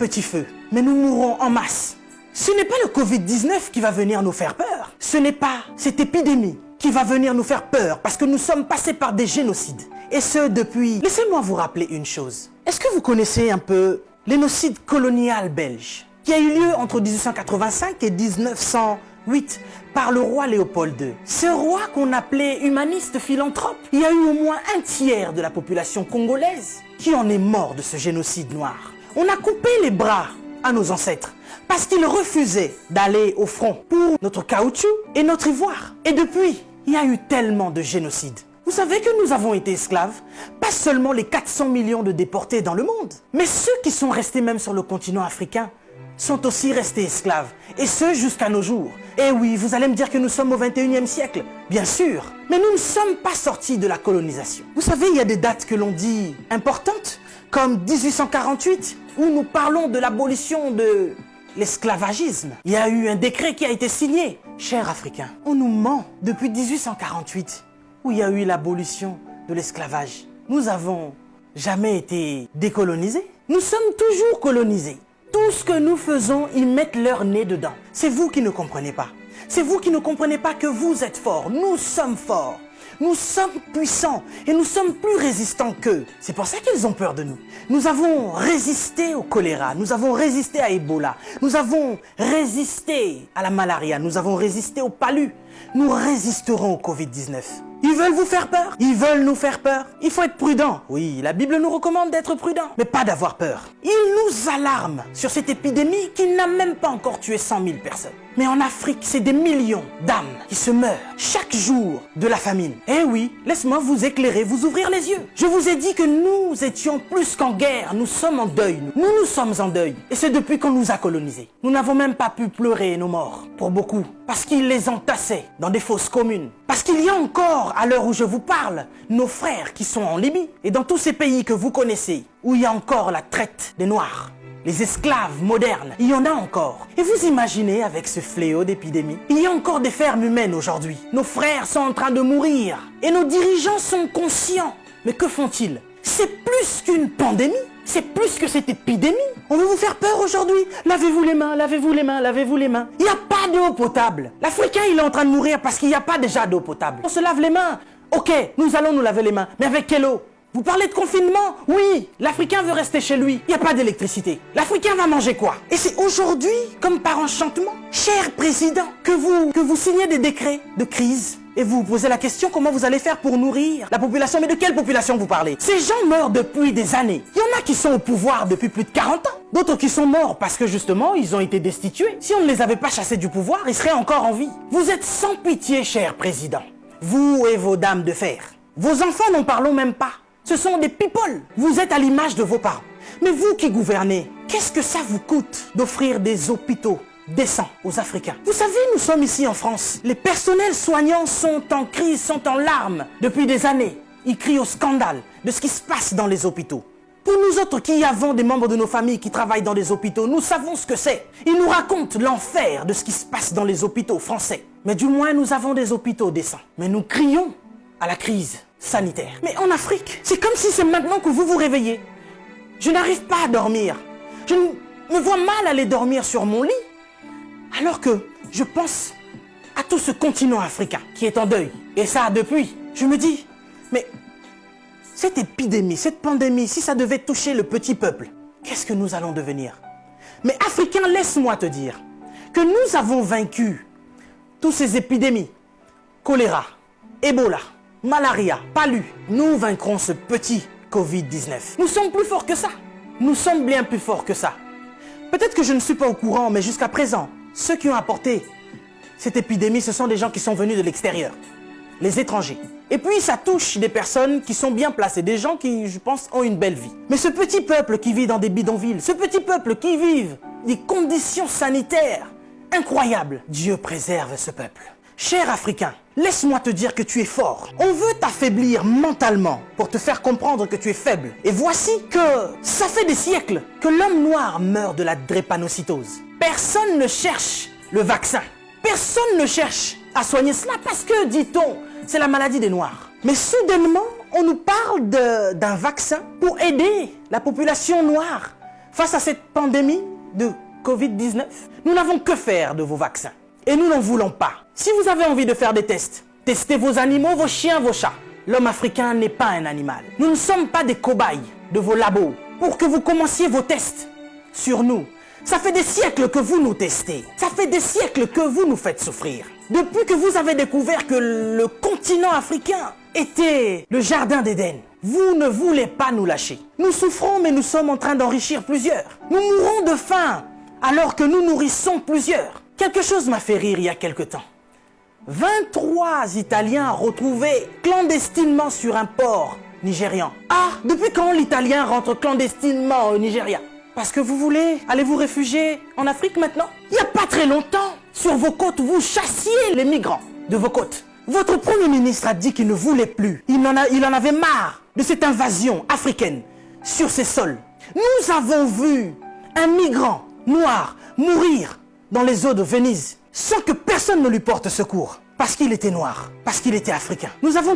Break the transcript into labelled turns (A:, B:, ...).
A: petit feu, mais nous mourrons en masse. Ce n'est pas le Covid-19 qui va venir nous faire peur. Ce n'est pas cette épidémie qui va venir nous faire peur parce que nous sommes passés par des génocides. Et ce depuis... Laissez-moi vous rappeler une chose. Est-ce que vous connaissez un peu l'énocide colonial belge qui a eu lieu entre 1885 et 1908 par le roi Léopold II? Ce roi qu'on appelait humaniste philanthrope, il y a eu au moins un tiers de la population congolaise qui en est mort de ce génocide noir. On a coupé les bras à nos ancêtres parce qu'ils refusaient d'aller au front pour notre caoutchouc et notre ivoire. Et depuis, il y a eu tellement de génocides. Vous savez que nous avons été esclaves, pas seulement les 400 millions de déportés dans le monde, mais ceux qui sont restés même sur le continent africain sont aussi restés esclaves, et ce jusqu'à nos jours. Et oui, vous allez me dire que nous sommes au 21e siècle, bien sûr, mais nous ne sommes pas sortis de la colonisation. Vous savez, il y a des dates que l'on dit importantes, comme 1848, où nous parlons de l'abolition de l'esclavagisme. Il y a eu un décret qui a été signé. Chers Africains, on nous ment depuis 1848, où il y a eu l'abolition de l'esclavage. Nous n'avons jamais été décolonisés. Nous sommes toujours colonisés. Tout ce que nous faisons, ils mettent leur nez dedans. C'est vous qui ne comprenez pas. C'est vous qui ne comprenez pas que vous êtes forts. Nous sommes forts. Nous sommes puissants et nous sommes plus résistants qu'eux. C'est pour ça qu'ils ont peur de nous. Nous avons résisté au choléra, nous avons résisté à Ebola, nous avons résisté à la malaria, nous avons résisté au palu. Nous résisterons au Covid-19. Ils veulent vous faire peur. Ils veulent nous faire peur. Il faut être prudent. Oui, la Bible nous recommande d'être prudent, mais pas d'avoir peur. Ils nous alarment sur cette épidémie qui n'a même pas encore tué 100 000 personnes. Mais en Afrique, c'est des millions d'âmes qui se meurent chaque jour de la famine. Eh oui, laisse-moi vous éclairer, vous ouvrir les yeux. Je vous ai dit que nous étions plus qu'en guerre. Nous sommes en deuil. Nous sommes en deuil. Et c'est depuis qu'on nous a colonisés. Nous n'avons même pas pu pleurer nos morts, pour beaucoup, parce qu'ils les entassaient dans des fosses communes. Parce qu'il y a encore, à l'heure où je vous parle, nos frères qui sont en Libye et dans tous ces pays que vous connaissez, où il y a encore la traite des Noirs. Les esclaves modernes, il y en a encore. Et vous imaginez avec ce fléau d'épidémie, il y a encore des fermes humaines aujourd'hui. Nos frères sont en train de mourir et nos dirigeants sont conscients. Mais que font-ils? C'est plus qu'une pandémie, c'est plus que cette épidémie. On veut vous faire peur aujourd'hui. Lavez-vous les mains, lavez-vous les mains, lavez-vous les mains. Il n'y a pas d'eau potable. L'Africain, il est en train de mourir parce qu'il n'y a pas déjà d'eau potable. On se lave les mains. Ok, nous allons nous laver les mains. Mais avec quelle eau? Vous parlez de confinement? Oui, l'Africain veut rester chez lui. Il n'y a pas d'électricité. L'Africain va manger quoi? Et c'est aujourd'hui, comme par enchantement, cher président, que vous signez des décrets de crise. Et vous vous posez la question, comment vous allez faire pour nourrir la population? Mais de quelle population vous parlez? Ces gens meurent depuis des années. Il y en a qui sont au pouvoir depuis plus de 40 ans. D'autres qui sont morts parce que justement, ils ont été destitués. Si on ne les avait pas chassés du pouvoir, ils seraient encore en vie. Vous êtes sans pitié, cher président. Vous et vos dames de fer. Vos enfants, n'en parlons même pas. Ce sont des people. Vous êtes à l'image de vos parents. Mais vous qui gouvernez, qu'est-ce que ça vous coûte d'offrir des hôpitaux décents aux Africains? Vous savez, nous sommes ici en France. Les personnels soignants sont en crise, sont en larmes depuis des années. Ils crient au scandale de ce qui se passe dans les hôpitaux. Pour nous autres qui avons des membres de nos familles qui travaillent dans des hôpitaux, nous savons ce que c'est. Ils nous racontent l'enfer de ce qui se passe dans les hôpitaux français. Mais du moins, nous avons des hôpitaux décents. Mais nous crions à la crise sanitaire. Mais en Afrique, c'est comme si c'est maintenant que vous vous réveillez. Je n'arrive pas à dormir. Je me vois mal aller dormir sur mon lit. Alors que je pense à tout ce continent africain qui est en deuil. Et ça depuis. Je me dis, mais cette épidémie, cette pandémie, si ça devait toucher le petit peuple, qu'est-ce que nous allons devenir? Mais Africains, laisse-moi te dire que nous avons vaincu toutes ces épidémies. Choléra, Ebola, malaria, palu. Nous vaincrons ce petit Covid-19. Nous sommes plus forts que ça. Nous sommes bien plus forts que ça. Peut-être que je ne suis pas au courant, mais jusqu'à présent, ceux qui ont apporté cette épidémie, ce sont des gens qui sont venus de l'extérieur. Les étrangers. Et puis ça touche des personnes qui sont bien placées, des gens qui, je pense, ont une belle vie. Mais ce petit peuple qui vit dans des bidonvilles, ce petit peuple qui vit des conditions sanitaires incroyables, Dieu préserve ce peuple. Cher Africain, laisse-moi te dire que tu es fort. On veut t'affaiblir mentalement pour te faire comprendre que tu es faible. Et voici que ça fait des siècles que l'homme noir meurt de la drépanocytose. Personne ne cherche le vaccin. Personne ne cherche à soigner cela parce que, dit-on, c'est la maladie des Noirs. Mais soudainement, on nous parle d'un vaccin pour aider la population noire Face à cette pandémie de Covid-19, nous n'avons que faire de vos vaccins. Et nous n'en voulons pas. Si vous avez envie de faire des tests, testez vos animaux, vos chiens, vos chats. L'homme africain n'est pas un animal. Nous ne sommes pas des cobayes de vos labos pour que vous commenciez vos tests sur nous. Ça fait des siècles que vous nous testez. Ça fait des siècles que vous nous faites souffrir. Depuis que vous avez découvert que le continent africain était le jardin d'Éden, vous ne voulez pas nous lâcher. Nous souffrons, mais nous sommes en train d'enrichir plusieurs. Nous mourons de faim alors que nous nourrissons plusieurs. Quelque chose m'a fait rire il y a quelque temps. 23 Italiens retrouvés clandestinement sur un port nigérian. Ah, depuis quand l'Italien rentre clandestinement au Nigeria? Parce que vous voulez aller vous réfugier en Afrique maintenant? Il n'y a pas très longtemps, sur vos côtes, vous chassiez les migrants de vos côtes. Votre Premier ministre a dit qu'il ne voulait plus. Il en avait marre de cette invasion africaine sur ses sols. Nous avons vu un migrant noir mourir dans les eaux de Venise sans que personne ne lui porte secours. Parce qu'il était noir, parce qu'il était africain. Nous avons